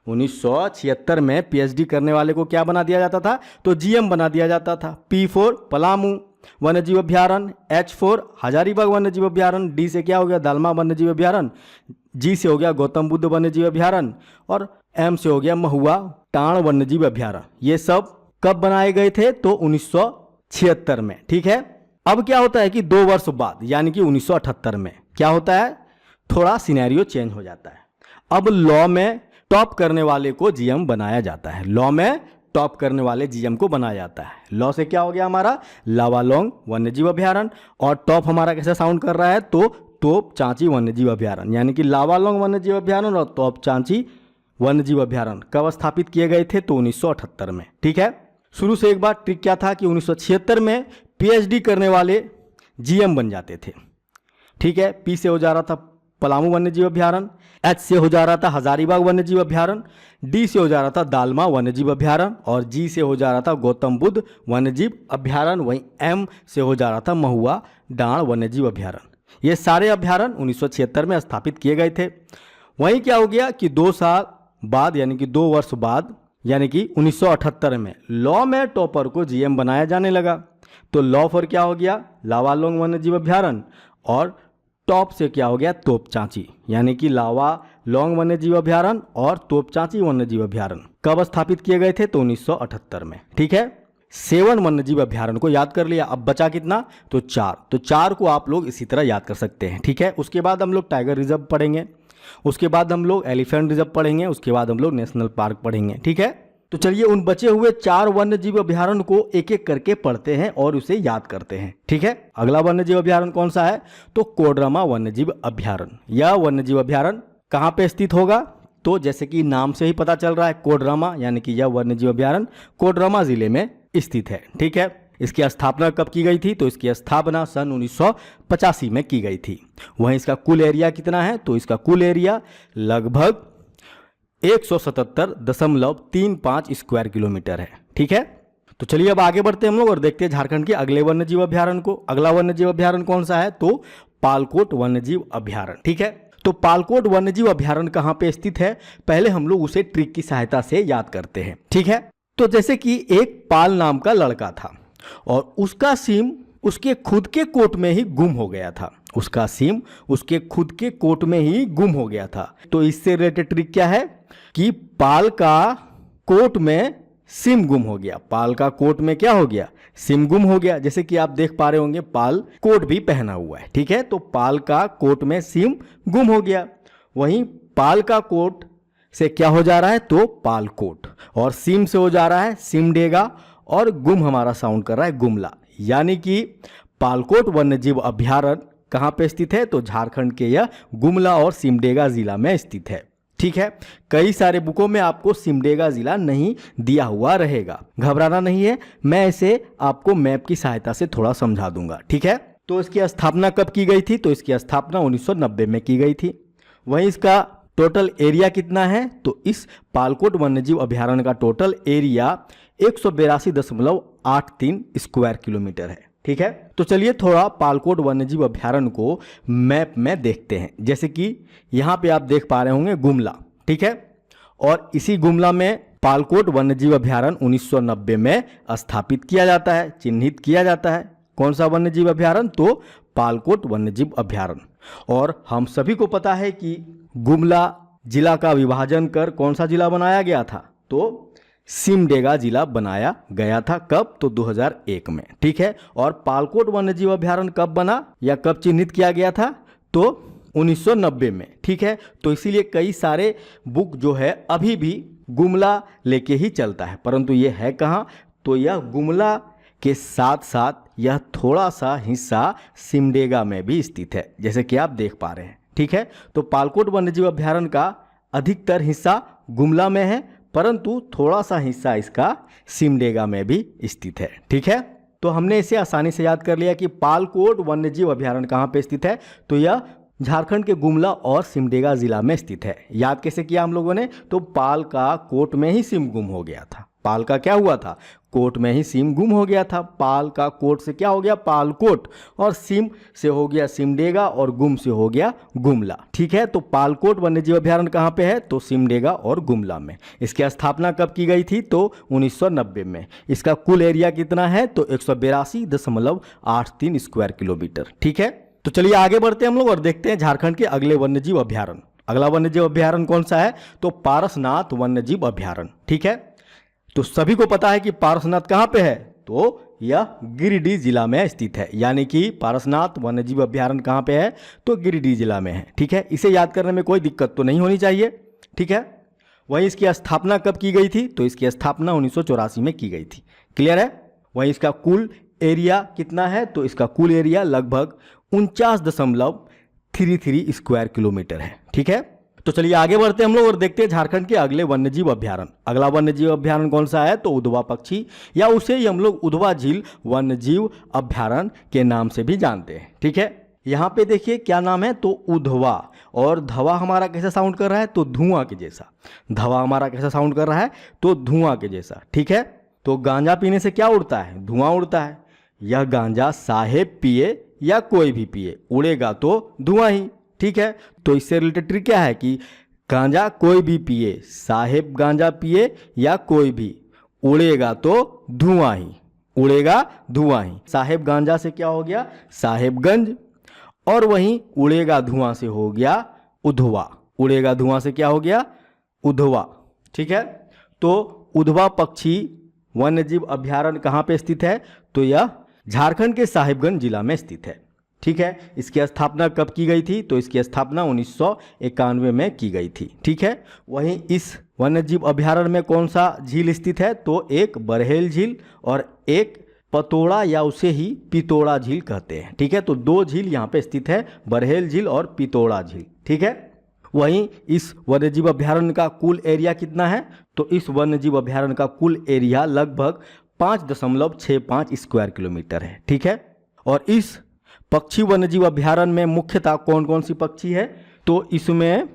1976 में पीएचडी करने वाले को क्या बना दिया जाता था? तो जीएम बना दिया जाता था। P4 पलामू वन्यजीव अभ्यारण्य, H4 हजारीबाग वन्यजीव अभ्यारण्य, डी से क्या हो गया? दालमा वन्यजीव अभ्यारण्य, जी से हो गया गौतम बुद्ध वन्यजीव अभ्यारण्य, और एम से हो गया महुआ टाण वन्यजीव अभ्यारण्य। ये सब कब बनाए गए थे? तो 1976 में। ठीक है, अब क्या होता है कि 2 वर्ष बाद यानी कि 1978 में क्या होता है? थोड़ा सिनेरियो चेंज हो जाता है। अब लॉ में टॉप करने वाले को जीएम बनाया जाता है। लॉ में टॉप करने वाले जीएम को बनाया जाता है। लॉ से क्या हो गया हमारा? लावालोंग वन्यजीव अभ्यारण्य, और टॉप हमारा कैसे साउंड कर रहा है? तो तोप चांची वन्यजीव अभ्यारण्य। यानी कि लावालोंग वन्यजीव अभ्यारण्य और तोप चांची वन्यजीव अभ्यारण्य कब स्थापित किए गए थे? तो 1978 में। ठीक है, शुरू से एक बार ट्रिक क्या था कि 1976 में पीएचडी करने वाले जीएम बन जाते थे। ठीक है, पी से हो जा रहा था पलामू वन्यजीव अभ्यारण्य, एच से हो जा रहा था हजारीबाग वन्यजीव अभ्यारण्य, डी से हो जा रहा था दालमा वन्यजीव अभ्यारण्य, और जी से हो जा रहा था गौतम बुद्ध वन्यजीव अभ्यारण्य, वहीं एम से हो जा रहा था महुआ डांड वन्यजीव अभ्यारण्य। ये सारे अभ्यारण्य 1976 में स्थापित किए गए थे। वहीं क्या हो गया कि 2 साल बाद यानी कि 2 वर्ष बाद यानी कि 1978 में लॉ में टॉपर को जीएम बनाया जाने लगा। तो लॉ फॉर क्या हो गया? लावालोंग वन्यजीव अभ्यारण्य, और टॉप से क्या हो गया? तोप चांची, यानी कि लावालोंग वन्यजीव अभ्यारण्य और तोप चांची वन्यजीव अभ्यारण्य कब स्थापित किए गए थे? तो 1978 में। ठीक है, 7 वन्यजीव अभ्यारण्य को याद कर लिया। अब बचा कितना? तो 4। तो 4 को आप लोग इसी तरह याद कर सकते हैं। ठीक है, उसके बाद हम लोग टाइगर रिजर्व पढ़ेंगे, उसके बाद हम लोग एलिफेंट रिजर्व पढ़ेंगे, उसके बाद हम लोग नेशनल पार्क पढ़ेंगे। ठीक है, तो चलिए उन बचे हुए 4 वन्यजीव अभ्यारण्य को एक एक करके पढ़ते हैं और उसे याद करते हैं। ठीक है, अगला वन्यजीव अभ्यारण्य कौन सा है? तो कोडरमा वन्यजीव अभ्यारण्य। यह वन्यजीव अभ्यारण्य कहाँ पे स्थित होगा? तो जैसे कि नाम से ही पता चल रहा है कोडरमा, यानी कि यह वन्यजीव अभ्यारण्य कोडरमा जिले में स्थित है। ठीक है, इसकी स्थापना कब की गई थी? तो इसकी स्थापना सन 1985 में की गई थी। वहीं इसका कुल एरिया कितना है? तो इसका कुल एरिया लगभग 177.35 स्क्वायर किलोमीटर है। ठीक है, तो चलिए अब आगे बढ़ते हैं हम लोग और देखते हैं झारखंड के अगले वन्यजीव अभ्यारण्य को। अगला वन्यजीव अभ्यारण्य कौन सा है? तो पालकोट वन्यजीव अभ्यारण्य। ठीक है, तो पालकोट वन्यजीव अभ्यारण्य कहाँ पे स्थित है? पहले हम लोग उसे ट्रिक की सहायता से याद करते हैं। ठीक है, तो जैसे कि एक पाल नाम का लड़का था और उसका सिम उसके खुद के कोट में ही गुम हो गया था। उसका सिम उसके खुद के कोट में ही गुम हो गया था। तो इससे रिलेटेड ट्रिक क्या है कि पाल का कोट में सिम गुम हो गया। पाल का कोट में क्या हो गया? सिम गुम हो गया। जैसे कि आप देख पा रहे होंगे पाल कोट भी पहना हुआ है। ठीक है, तो पाल का कोट में सिम गुम हो गया। वहीं पाल का कोट से क्या हो जा रहा है? तो पाल कोट, और सिम से हो जा रहा है सिमडेगा, और गुम हमारा साउंड कर रहा है गुमला। यानी कि पालकोट वन्यजीव अभ्यारण्य कहाँ पे स्थित है? तो झारखंड के यह गुमला और सिमडेगा जिला में स्थित है। ठीक है, कई सारे बुकों में आपको सिमडेगा जिला नहीं दिया हुआ रहेगा, घबराना नहीं है, मैं इसे आपको मैप की सहायता से थोड़ा समझा दूंगा। ठीक है, तो इसकी स्थापना कब की गई थी? तो इसकी स्थापना 1990 में की गई थी। वहीं इसका टोटल एरिया कितना है? तो इस पालकोट वन्यजीव अभयारण्य का टोटल एरिया 182.83 स्क्वायर किलोमीटर है। ठीक है, तो चलिए थोड़ा पालकोट वन्यजीव अभयारण्य को मैप में देखते हैं। जैसे कि यहाँ पे आप देख पा रहे होंगे गुमला, ठीक है, और इसी गुमला में पालकोट वन्यजीव अभयारण्य 1990 में स्थापित किया जाता है, चिन्हित किया जाता है। कौन सा वन्यजीव अभयारण्य? तो पालकोट वन्यजीव अभयारण्य। और हम सभी को पता है कि गुमला जिला का विभाजन कर कौन सा जिला बनाया गया था? तो सिमडेगा जिला बनाया गया था। कब? तो 2001 में। ठीक है, और पालकोट वन्यजीव अभयारण्य कब बना या कब चिन्हित किया गया था? तो 1990 में। ठीक है, तो इसीलिए कई सारे बुक जो है अभी भी गुमला लेके ही चलता है, परंतु ये है कहाँ? तो यह गुमला के साथ साथ यह थोड़ा सा हिस्सा सिमडेगा में भी स्थित है, जैसे कि आप देख पा रहे हैं। ठीक है, तो पालकोट वन्यजीव अभयारण्य का अधिकतर हिस्सा गुमला में है, परंतु थोड़ा सा हिस्सा इसका सिमडेगा में भी स्थित है। ठीक है, तो हमने इसे आसानी से याद कर लिया कि पालकोट वन्यजीव अभयारण्य कहाँ पे स्थित है? तो यह झारखंड के गुमला और सिमडेगा जिला में स्थित है। याद कैसे किया हम लोगों ने? तो पाल का कोट में ही सिम गुम हो गया था। पाल का क्या हुआ था? कोट में ही सिम गुम हो गया था। पाल का कोट से क्या हो गया? पालकोट, और सिम से हो गया सिमडेगा, और गुम से हो गया गुमला। ठीक है, तो पालकोट वन्यजीव अभयारण्य कहाँ पे है? तो सिमडेगा और गुमला में। इसकी स्थापना कब की गई थी? तो 1990 में। इसका कुल एरिया कितना है? तो 182.83 स्क्वायर किलोमीटर। ठीक है, तो चलिए आगे बढ़ते हैं हम लोग और देखते हैं झारखंड के अगले वन्यजीव अभयारण्य। अगला वन्यजीव अभयारण्य कौन सा है? तो पारसनाथ वन्यजीव अभयारण्य। ठीक है, तो सभी को पता है कि पारसनाथ कहाँ पे है? तो यह गिरिडीह जिला में स्थित है, यानी कि पारसनाथ वन्यजीव अभयारण्य कहाँ पे है? तो गिरिडीह जिला में है। ठीक है, इसे याद करने में कोई दिक्कत तो नहीं होनी चाहिए। ठीक है, वहीं इसकी स्थापना कब की गई थी? तो इसकी स्थापना 1984 में की गई थी। क्लियर है? वहीं इसका कुल एरिया कितना है? तो इसका कुल एरिया लगभग 49.33 स्क्वायर किलोमीटर है। ठीक है, तो चलिए आगे बढ़ते हैं हम लोग और देखते हैं झारखंड के अगले वन्यजीव अभयारण्य। अगला वन्यजीव अभयारण्य कौन सा है? तो उधवा पक्षी, या उसे ही हम लोग उधवा झील वन्यजीव अभयारण्य के नाम से भी जानते हैं। ठीक है, यहाँ पे देखिए क्या नाम है? तो उधवा, और धवा हमारा कैसा साउंड कर रहा है? तो धुआं के जैसा। धवा हमारा कैसा साउंड कर रहा है? तो धुआं के जैसा। ठीक है, तो गांजा पीने से क्या उड़ता है? धुआं उड़ता है। यह गांजा साहेब पिए या कोई भी पिए, उड़ेगा तो धुआं ही। ठीक है, तो इससे रिलेटेड ट्रिक क्या है कि गांजा कोई भी पिए, साहेब गांजा पिए या कोई भी, उड़ेगा तो धुआं ही, उड़ेगा धुआं ही। साहेब गांजा से क्या हो गया? साहेबगंज, और वहीं उड़ेगा धुआं से हो गया उधवा। उड़ेगा धुआं से क्या हो गया? उधवा। ठीक है, तो उधवा पक्षी वन्यजीव अभयारण्य कहाँ पे स्थित है? तो यह झारखंड के साहिबगंज जिला में स्थित है। ठीक है, इसकी स्थापना कब की गई थी? तो इसकी स्थापना 1991 में की गई थी। ठीक है, वहीं इस वन्यजीव अभयारण्य में कौन सा झील स्थित है? तो एक बरहेल झील और एक पतोड़ा, या उसे ही पितोड़ा झील कहते हैं। ठीक है, तो दो झील यहाँ पे स्थित है, बरहेल झील और पितोड़ा झील। ठीक है, वहीं इस वन्यजीव अभयारण्य का कुल एरिया कितना है? तो इस वन्यजीव अभयारण्य का कुल एरिया लगभग 5.65 स्क्वायर किलोमीटर है। ठीक है, और इस पक्षी वन्यजीव अभयारण्य में मुख्यतः कौन कौन सी पक्षी है? तो इसमें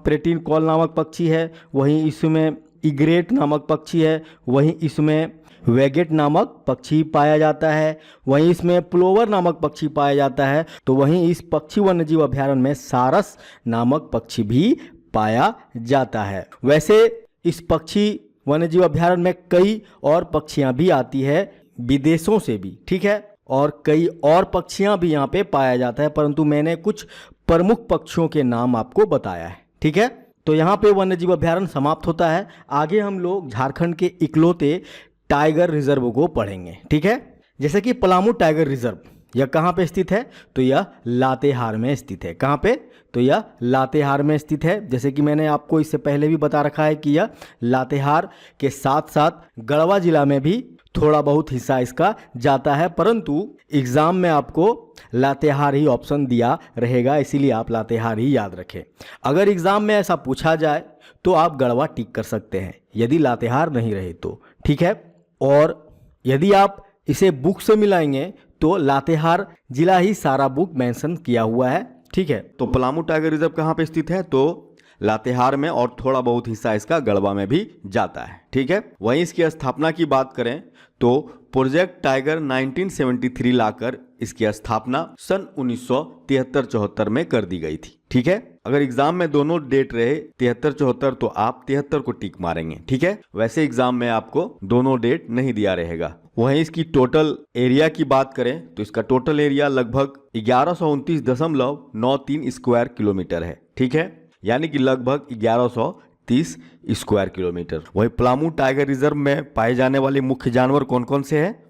प्रेटिन कॉल नामक पक्षी है, वहीं इसमें इग्रेट नामक पक्षी है, वहीं इसमें वेगेट नामक पक्षी पाया जाता है, वहीं इसमें प्लोवर नामक पक्षी पाया जाता है, तो वहीं इस पक्षी वन्यजीव अभयारण्य में सारस नामक पक्षी भी पाया जाता है। वैसे इस पक्षी वन्यजीव अभयारण्य में कई और पक्षियां भी आती है विदेशों से भी। ठीक है, और कई और पक्षियां भी यहाँ पे पाया जाता है, परंतु मैंने कुछ प्रमुख पक्षियों के नाम आपको बताया है। ठीक है, तो यहाँ पे वन्यजीव अभयारण्य समाप्त होता है। आगे हम लोग झारखंड के इकलौते टाइगर रिजर्व को पढ़ेंगे। ठीक है, जैसे कि पलामू टाइगर रिजर्व, यह कहाँ पे स्थित है? तो यह लातेहार में स्थित है। कहाँ पे? तो यह लातेहार में स्थित है। जैसे कि मैंने आपको इससे पहले भी बता रखा है कि यह लातेहार के साथ साथ गढ़वा जिला में भी थोड़ा बहुत हिस्सा इसका जाता है, परंतु एग्जाम में आपको लातेहार ही ऑप्शन दिया रहेगा, इसीलिए आप लातेहार ही याद रखें। अगर एग्जाम में ऐसा पूछा जाए तो आप गढ़वा टिक कर सकते हैं यदि लातेहार नहीं रहे तो, ठीक है। और यदि आप इसे बुक से मिलाएंगे तो लातेहार जिला ही सारा बुक मेंशन किया हुआ है, ठीक है। तो पलामू टाइगर रिजर्व कहाँ पे स्थित है, तो लातेहार में, और थोड़ा बहुत हिस्सा इसका गढ़वा में भी जाता है, ठीक है। वहीं इसकी स्थापना की बात करें तो प्रोजेक्ट टाइगर 1973 लाकर इसकी स्थापना सन 1973-74 में कर दी गई थी, ठीक है। अगर एग्जाम में दोनों डेट रहे 73-74 तो आप 73 को टिक मारेंगे, ठीक है। वैसे एग्जाम में आपको दोनों डेट नहीं दिया रहेगा। वहीं इसकी टोटल एरिया की बात करें तो इसका टोटल एरिया लगभग 1129.93 स्क्वायर किलोमीटर है, ठीक है, यानी कि लगभग 1130 स्क्वायर किलोमीटर। वहीं पलामू टाइगर रिजर्व में पाए जाने वाले मुख्य जानवर कौन कौन से हैं,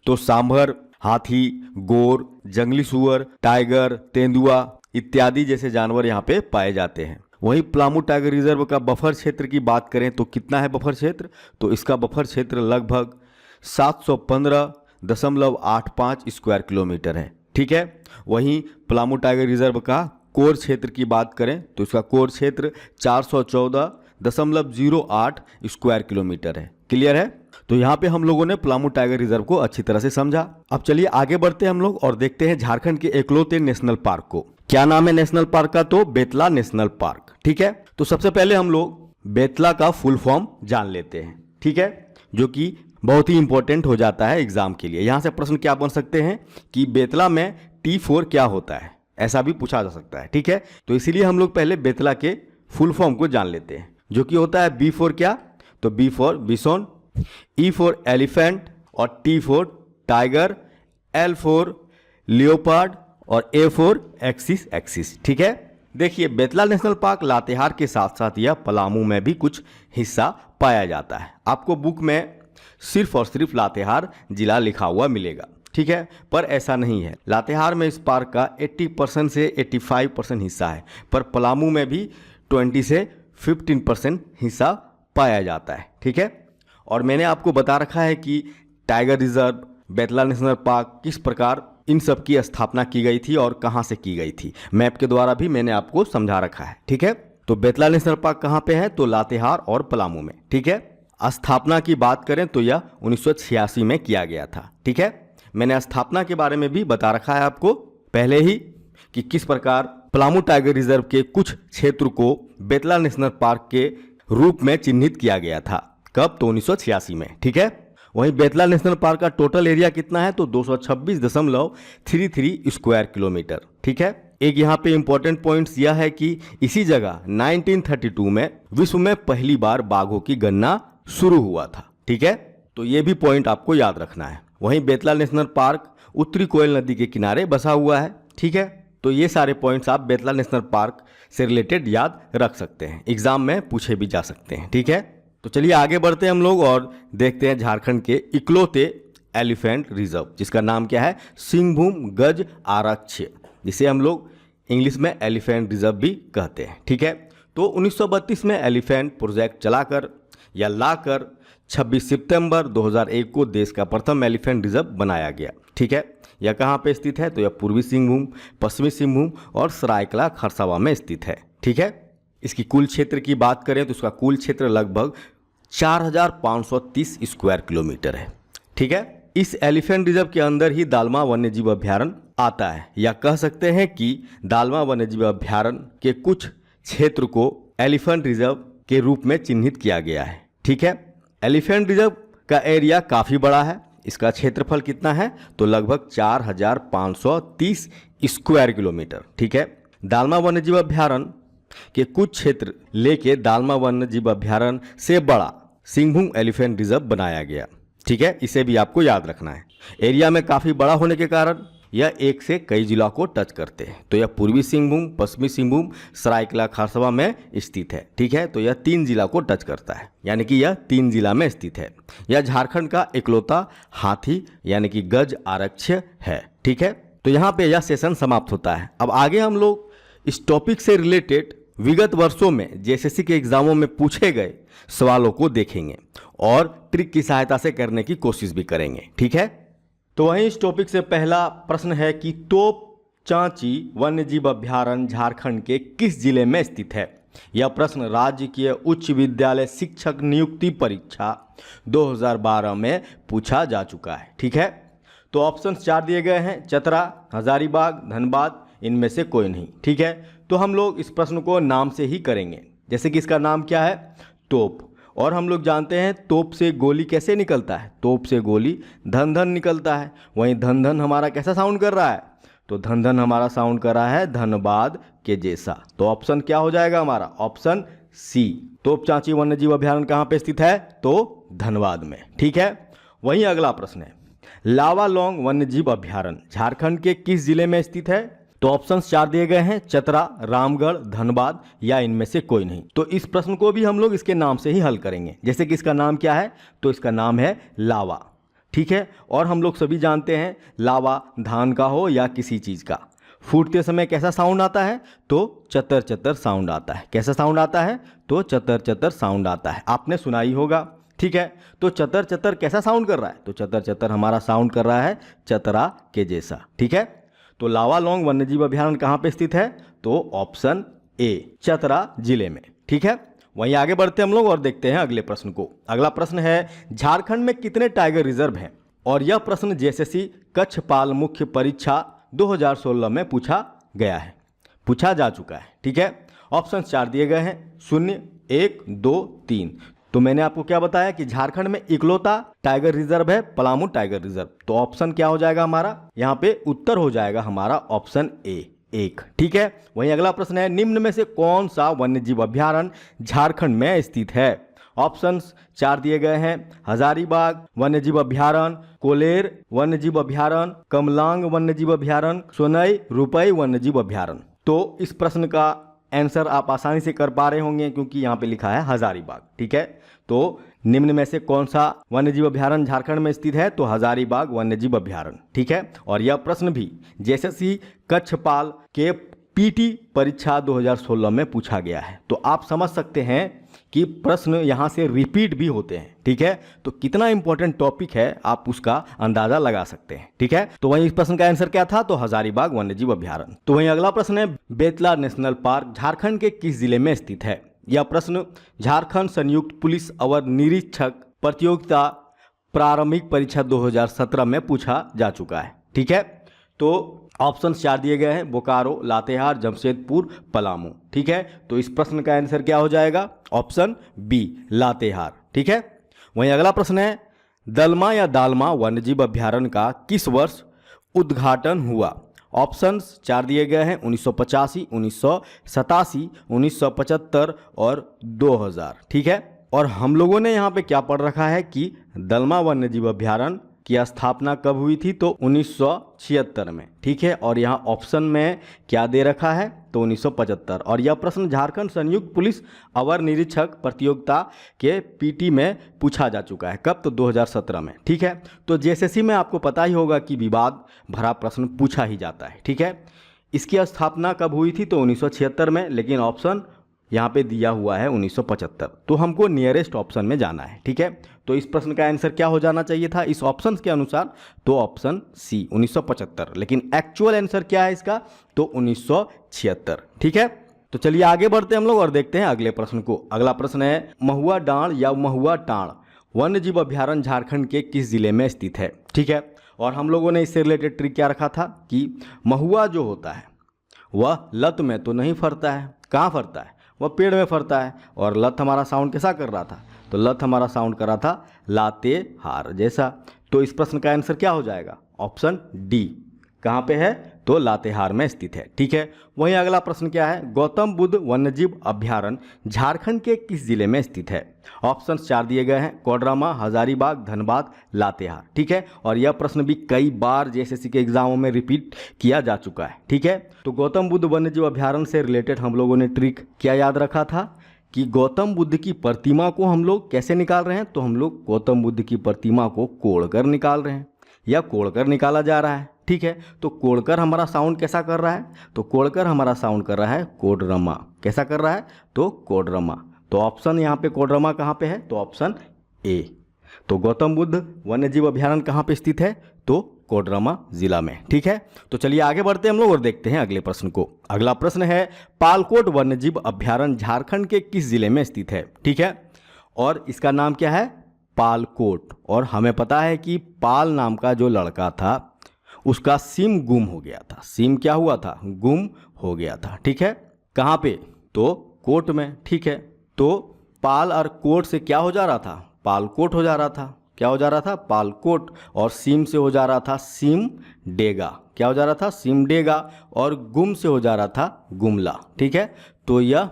तो सांभर, हाथी, गोर, जंगली सुअर, टाइगर, तेंदुआ इत्यादि जैसे जानवर यहाँ पे पाए जाते हैं। वहीं पलामू टाइगर रिजर्व का बफर क्षेत्र की बात करें तो कितना है बफर क्षेत्र, तो इसका बफर क्षेत्र लगभग 715.85 स्क्वायर किलोमीटर है, ठीक है। वहीं पलामू टाइगर रिजर्व का कोर क्षेत्र की बात करें तो इसका कोर क्षेत्र 414.08 स्क्वायर किलोमीटर है। क्लियर है। तो यहाँ पे हम लोगों ने पलामू टाइगर रिजर्व को अच्छी तरह से समझा। अब चलिए आगे बढ़ते हैं हम लोग और देखते हैं झारखंड के इकलौते नेशनल पार्क को। क्या नाम है नेशनल पार्क का, तो बेतला नेशनल पार्क, ठीक है। तो सबसे पहले हम लोग बेतला का फुल फॉर्म जान लेते हैं, ठीक है, जो कि बहुत ही इंपॉर्टेंट हो जाता है एग्जाम के लिए। यहाँ से प्रश्न क्या बन सकते हैं कि बेतला में T4 क्या होता है, ऐसा भी पूछा जा सकता है, ठीक है। तो इसीलिए हम लोग पहले बेतला के फुल फॉर्म को जान लेते हैं, जो कि होता है B फॉर क्या, तो B for bison, E for elephant और T for tiger, L for leopard और A फॉर एक्सिस, ठीक है। देखिए बेतला नेशनल पार्क लातेहार के साथ साथ यह पलामू में भी कुछ हिस्सा पाया जाता है। आपको बुक में सिर्फ और सिर्फ लातेहार जिला लिखा हुआ मिलेगा, ठीक है, पर ऐसा नहीं है। लातेहार में इस पार्क का 80% से 85% हिस्सा है, पर पलामू में भी 20 से 15% हिस्सा पाया जाता है, ठीक है। और मैंने आपको बता रखा है कि tiger reserve, Betla national park किस प्रकार इन सब की स्थापना की गई थी और कहाँ से की गई थी, मैप के द्वारा भी मैंने आपको समझा रखा है, ठीक है। तो बेतला नेशनल पार्क कहाँ पे है, तो लातेहार और पलामू में, ठीक है। स्थापना की बात करें तो यह 1986 में किया गया था, ठीक है। मैंने स्थापना के बारे में भी बता रखा है आपको पहले ही कि किस प्रकार पलामू टाइगर रिजर्व के कुछ क्षेत्र को बेतला नेशनल पार्क के रूप में चिन्हित किया गया था। कब, तो 1986 में, ठीक है। वहीं बेतला नेशनल पार्क का टोटल एरिया कितना है, तो 226.33 स्क्वायर किलोमीटर, ठीक है। एक यहाँ पे इंपॉर्टेंट पॉइंट्स यह है कि इसी जगह 1932 में विश्व में पहली बार बाघों की गणना शुरू हुआ था, ठीक है। तो ये भी पॉइंट आपको याद रखना है। वहीं बेतला नेशनल पार्क उत्तरी कोयल नदी के किनारे बसा हुआ है, ठीक है। तो ये सारे पॉइंट्स आप बेतला नेशनल पार्क से रिलेटेड याद रख सकते हैं, एग्जाम में पूछे भी जा सकते हैं, ठीक है। तो चलिए आगे बढ़ते हैं हम लोग और देखते हैं झारखंड के इकलौते एलिफेंट रिजर्व, जिसका नाम क्या है, सिंहभूम गज आरक्ष्य, जिसे हम लोग इंग्लिश में एलिफेंट रिजर्व भी कहते हैं, ठीक है। तो 1932 में एलिफेंट प्रोजेक्ट चलाकर या लाकर 26 सितंबर 2001 को देश का प्रथम एलिफेंट रिजर्व बनाया गया, ठीक है। यह कहाँ पे स्थित है, तो यह पूर्वी सिंहभूम, पश्चिमी सिंहभूम और सरायकला खरसावां में स्थित है, ठीक है। इसकी कुल क्षेत्र की बात करें तो इसका कुल क्षेत्र लगभग 4530 स्क्वायर किलोमीटर है, ठीक है। इस एलिफेंट रिजर्व के अंदर ही दालमा वन्यजीव अभ्यारण्य आता है, या कह सकते हैं कि दालमा वन्यजीव अभ्यारण्य के कुछ क्षेत्र को एलिफेंट रिजर्व के रूप में चिन्हित किया गया है, ठीक है। एलिफेंट रिजर्व का एरिया काफ़ी बड़ा है। इसका क्षेत्रफल कितना है, तो लगभग 4530 स्क्वायर किलोमीटर, ठीक है। दालमा वन्यजीव अभ्यारण्य के कुछ क्षेत्र लेके दालमा वन्यजीव अभ्यारण्य से बड़ा सिंहभूम एलिफेंट रिजर्व बनाया गया, ठीक है। इसे भी आपको याद रखना है। एरिया में काफ़ी बड़ा होने के कारण यह एक से कई जिला को टच करते हैं। तो यह पूर्वी सिंहभूम, पश्चिमी सिंहभूम, सरायकला खरसावां में स्थित है, ठीक है। तो यह 3 जिला को टच करता है, यानी कि यह 3 जिला में स्थित है। यह झारखंड का इकलौता हाथी यानी कि गज आरक्ष्य है, ठीक है। तो यहाँ पे यह सेशन समाप्त होता है। अब आगे हम लोग इस टॉपिक से रिलेटेड विगत वर्षों में जेएसएससी के एग्जामों में पूछे गए सवालों को देखेंगे और ट्रिक की सहायता से करने की कोशिश भी करेंगे। ठीक है, तो वहीं इस टॉपिक से पहला प्रश्न है कि तोप चांची वन्यजीव अभ्यारण्य झारखंड के किस जिले में स्थित है। यह प्रश्न राजकीय उच्च विद्यालय शिक्षक नियुक्ति परीक्षा 2012 में पूछा जा चुका है। ठीक है, तो ऑप्शन 4 दिए गए हैं, चतरा, हजारीबाग, धनबाद, इनमें से कोई नहीं। ठीक है, तो हम लोग इस प्रश्न को नाम से ही करेंगे। जैसे कि इसका नाम क्या है, तोप, और हम लोग जानते हैं तोप से गोली कैसे निकलता है, तोप से गोली धन धन निकलता है। वहीं धन धन हमारा कैसा साउंड कर रहा है, तो धन धन हमारा साउंड कर रहा है धनबाद के जैसा। तो ऑप्शन क्या हो जाएगा हमारा, ऑप्शन सी। तोप चांची वन्यजीव अभ्यारण्य कहाँ पे स्थित है, तो धनबाद में। ठीक है, वहीं अगला प्रश्न है, लावा लौंग वन्यजीव अभ्यारण्य झारखंड के किस जिले में स्थित है। तो ऑप्शन 4 दिए गए हैं, चतरा, रामगढ़, धनबाद, या इनमें से कोई नहीं। तो इस प्रश्न को भी हम लोग इसके नाम से ही हल करेंगे। जैसे कि इसका नाम क्या है, तो इसका नाम है लावा। ठीक है, और हम लोग सभी जानते हैं लावा धान का हो या किसी चीज़ का, फूटते समय कैसा साउंड आता है, तो चतर चतर साउंड आता है। कैसा साउंड आता है, तो चतर चतर साउंड आता है, आपने सुना ही होगा। ठीक है, तो चतर चतर कैसा साउंड कर रहा है, तो चतर चतर हमारा साउंड कर रहा है चतरा के जैसा। ठीक है, तो लावा लौंग वन्यजीव अभ्यारण्य कहाँ पे स्थित है, तो ऑप्शन ए, चतरा जिले में। ठीक है, वहीं आगे बढ़ते हम लोग और देखते हैं अगले प्रश्न को। अगला प्रश्न है, झारखंड में कितने टाइगर रिजर्व हैं। और यह प्रश्न जेएसएससी कक्षपाल मुख्य परीक्षा 2016 में पूछा गया है, पूछा जा चुका है। ठीक है, ऑप्शन 4 दिए गए हैं, 0, 1, 2, 3। तो मैंने आपको क्या बताया कि झारखंड में इकलौता टाइगर रिजर्व है पलामू टाइगर रिजर्व। तो ऑप्शन क्या हो जाएगा हमारा, यहाँ पे उत्तर हो जाएगा हमारा ऑप्शन ए, 1। ठीक है, वहीं अगला प्रश्न है, निम्न में से कौन सा वन्यजीव अभ्यारण्य झारखंड में स्थित है। ऑप्शंस 4 दिए गए हैं, हजारीबाग वन्यजीव अभ्यारण्य, कोलेर वन्यजीव अभ्यारण्य, कमलांग वन्यजीव अभ्यारण्य, सोनई रुपई वन्यजीव अभ्यारण्य। तो इस प्रश्न का आंसर आप आसानी से कर पा रहे होंगे क्योंकि यहाँ पे लिखा है हजारीबाग। ठीक है, तो निम्न में से कौन सा वन्यजीव अभ्यारण्य झारखंड में स्थित है, तो हजारीबाग वन्यजीव अभ्यारण्य। ठीक है, और यह प्रश्न भी जेएसएससी कक्षपाल के पीटी परीक्षा 2016 में पूछा गया है। तो आप समझ सकते हैं कि प्रश्न यहाँ से रिपीट भी होते हैं। ठीक है, तो कितना इंपॉर्टेंट टॉपिक है आप उसका अंदाजा लगा सकते हैं। ठीक है, तो वहीं इस प्रश्न का आंसर क्या था, तो हजारीबाग वन्यजीव अभ्यारण्य। तो वहीं अगला प्रश्न है, बेतला नेशनल पार्क झारखंड के किस जिले में स्थित है। यह प्रश्न झारखंड संयुक्त पुलिस अवर निरीक्षक प्रतियोगिता प्रारंभिक परीक्षा 2017 में पूछा जा चुका है। ठीक है, तो ऑप्शन 4 दिए गए हैं, बोकारो, लातेहार, जमशेदपुर, पलामू। ठीक है, तो इस प्रश्न का आंसर क्या हो जाएगा, ऑप्शन बी, लातेहार। ठीक है, वहीं अगला प्रश्न है, दलमा या दालमा वन्यजीव अभ्यारण्य का किस वर्ष उद्घाटन हुआ। ऑप्शंस 4 दिए गए हैं, 1985, 1987, 1975 और 2000। ठीक है, और हम लोगों ने यहाँ पे क्या पढ़ रखा है कि दलमा वन्यजीव अभ्यारण्य की स्थापना कब हुई थी, तो 1976 में। ठीक है, और यहाँ ऑप्शन में क्या दे रखा है, तो 1975। और यह प्रश्न झारखंड संयुक्त पुलिस अवर निरीक्षक प्रतियोगिता के पीटी में पूछा जा चुका है। कब, तो 2017 में। ठीक है, तो जेएसएससी में आपको पता ही होगा कि विवाद भरा प्रश्न पूछा ही जाता है। ठीक है, इसकी स्थापना कब हुई थी, तो 1976 में, लेकिन ऑप्शन यहाँ पे दिया हुआ है 1975। तो हमको नियरेस्ट ऑप्शन में जाना है। ठीक है, तो इस प्रश्न का आंसर क्या हो जाना चाहिए था इस ऑप्शन के अनुसार, तो ऑप्शन सी, 1975। लेकिन एक्चुअल आंसर क्या है इसका, तो 1976। ठीक है, तो चलिए आगे बढ़ते हैं हम लोग और देखते हैं अगले प्रश्न को। अगला प्रश्न है, महुआ डांड या महुआ टांड वन्यजीव अभ्यारण्य झारखंड के किस जिले में स्थित है। ठीक है, और हम लोगों ने इससे रिलेटेड ट्रिक क्या रखा था कि महुआ जो होता है वह लत में तो नहीं फरता है, कहाँ फरता है, वह पेड़ में फरता है। और लत हमारा साउंड कैसा कर रहा था, तो लत हमारा साउंड कर रहा था लातेहार जैसा। तो इस प्रश्न का आंसर क्या हो जाएगा, ऑप्शन डी, कहाँ पे है, तो लातेहार में स्थित है। ठीक है, वहीं अगला प्रश्न क्या है, गौतम बुद्ध वन्यजीव अभ्यारण्य झारखंड के किस जिले में स्थित है। ऑप्शन 4 दिए गए हैं, कोडरमा, हजारीबाग, धनबाद, लातेहार। ठीक है, और यह प्रश्न भी कई बार जेएसएससी के एग्जामों में रिपीट किया जा चुका है। ठीक है, तो गौतम बुद्ध वन्यजीव अभ्यारण्य से रिलेटेड हम लोगों ने ट्रिक क्या याद रखा था कि गौतम बुद्ध की प्रतिमा को हम लोग कैसे निकाल रहे हैं, तो हम लोग गौतम बुद्ध की प्रतिमा को कोड़कर निकाल रहे हैं या कोड़कर निकाला जा रहा है। ठीक है। तो कोड़कर हमारा साउंड कैसा कर रहा है, तो कोड़कर हमारा साउंड कर रहा है कोडरमा। कैसा कर रहा है, तो कोडरमा। तो ऑप्शन यहाँ पे कोडरमा कहाँ पे है, तो ऑप्शन ए। तो गौतम बुद्ध वन्यजीव अभयारण्य कहाँ पे स्थित है, तो कोडरमा जिला में। ठीक है, तो चलिए आगे बढ़ते हैं हम लोग और देखते हैं अगले प्रश्न को। अगला प्रश्न है पालकोट वन्यजीव अभयारण्य झारखंड के किस जिले में स्थित है। ठीक है, और इसका नाम क्या है, पालकोट। और हमें पता है कि पाल नाम का जो लड़का था उसका सिम गुम हो गया था। सिम क्या हुआ था, गुम हो गया था। ठीक है, कहाँ पे, तो कोट में। ठीक है, तो पाल और कोट से क्या हो जा रहा था, पालकोट हो जा रहा था। क्या हो जा रहा था, पालकोट। और सिम से हो जा रहा था सिम डेगा। क्या हो जा रहा था, सिम डेगा। और गुम से हो जा रहा था गुमला। ठीक है, तो यह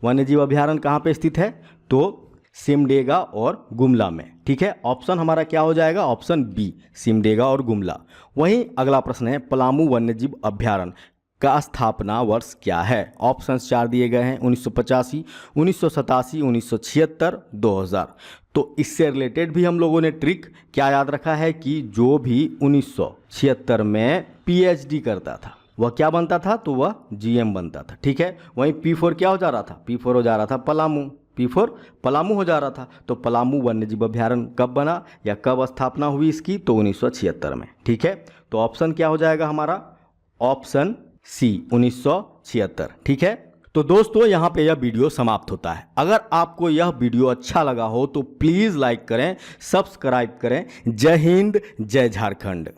वन्यजीव अभयारण्य कहाँ पे स्थित है, तो सिमडेगा और गुमला में। ठीक है, ऑप्शन हमारा क्या हो जाएगा, ऑप्शन बी, सिमडेगा और गुमला। वहीं अगला प्रश्न है पलामू वन्यजीव अभयारण्य का स्थापना वर्ष क्या है। ऑप्शंस 4 दिए गए हैं, 1985, 1987, 1976, 2000। तो इससे रिलेटेड भी हम लोगों ने ट्रिक क्या याद रखा है कि जो भी 1976 में पीएचडी करता था वह क्या बनता था, तो वह जीएम बनता था। ठीक है, वहीं P4 क्या हो जा रहा था, P4 हो जा रहा था पलामू। P4 पलामू हो जा रहा था। तो पलामू वन्यजीव अभयारण्य कब बना या कब स्थापना हुई इसकी, तो 1976 में। ठीक है, तो ऑप्शन क्या हो जाएगा हमारा, ऑप्शन सी, 1976। ठीक है, तो दोस्तों यहाँ पे यह वीडियो समाप्त होता है। अगर आपको यह वीडियो अच्छा लगा हो तो प्लीज़ लाइक करें, सब्सक्राइब करें। जय हिंद, जय झारखंड।